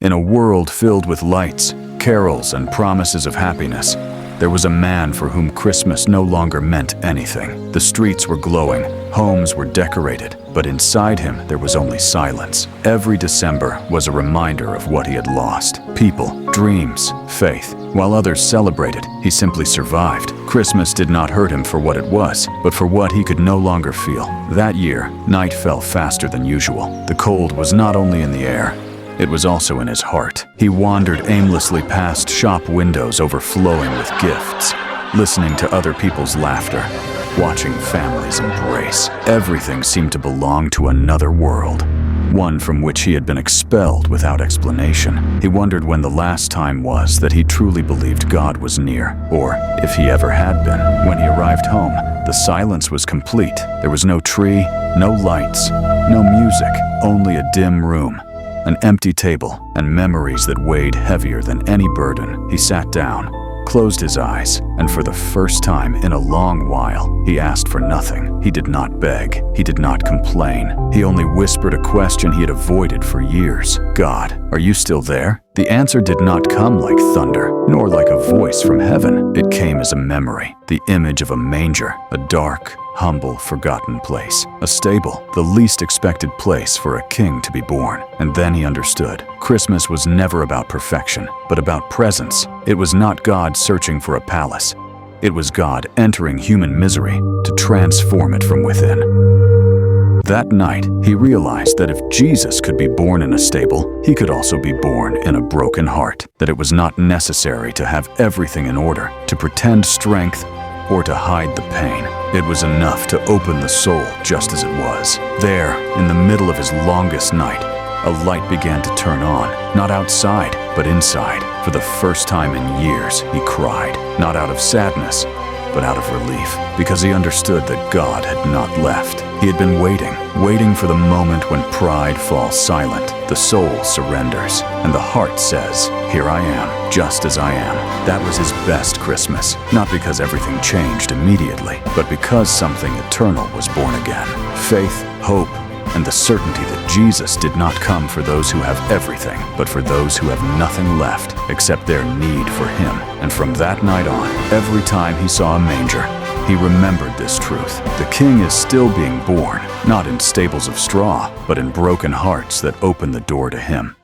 In a world filled with lights, carols, and promises of happiness, there was a man for whom Christmas no longer meant anything. The streets were glowing, homes were decorated, but inside him there was only silence. Every December was a reminder of what he had lost. People, dreams, faith. While others celebrated, he simply survived. Christmas did not hurt him for what it was, but for what he could no longer feel. That year, night fell faster than usual. The cold was not only in the air, it was also in his heart. He wandered aimlessly past shop windows overflowing with gifts, listening to other people's laughter, watching families embrace. Everything seemed to belong to another world, one from which he had been expelled without explanation. He wondered when the last time was that he truly believed God was near, or if he ever had been. When he arrived home, the silence was complete. There was no tree, no lights, no music, only a dim room, an empty table, and memories that weighed heavier than any burden. He sat down, closed his eyes, and for the first time in a long while, he asked for nothing. He did not beg. He did not complain. He only whispered a question he had avoided for years. God, are you still there? The answer did not come like thunder, nor like a voice from heaven. It came as a memory, the image of a manger, a dark, humble, forgotten place. A stable, the least expected place for a king to be born. And then he understood. Christmas was never about perfection, but about presence. It was not God searching for a palace. It was God entering human misery to transform it from within. That night, he realized that if Jesus could be born in a stable, he could also be born in a broken heart. That it was not necessary to have everything in order, to pretend strength, or to hide the pain. It was enough to open the soul just as it was. There, in the middle of his longest night, a light began to turn on, not outside, but inside. For the first time in years, he cried, not out of sadness, but out of relief, because he understood that God had not left. He had been waiting for the moment when pride falls silent, the soul surrenders, and the heart says, "Here I am, just as I am." That was his best Christmas, not because everything changed immediately, but because something eternal was born again. Faith, hope, and the certainty that Jesus did not come for those who have everything, but for those who have nothing left except their need for him. And from that night on, every time he saw a manger, he remembered this truth. The king is still being born, not in stables of straw, but in broken hearts that open the door to him.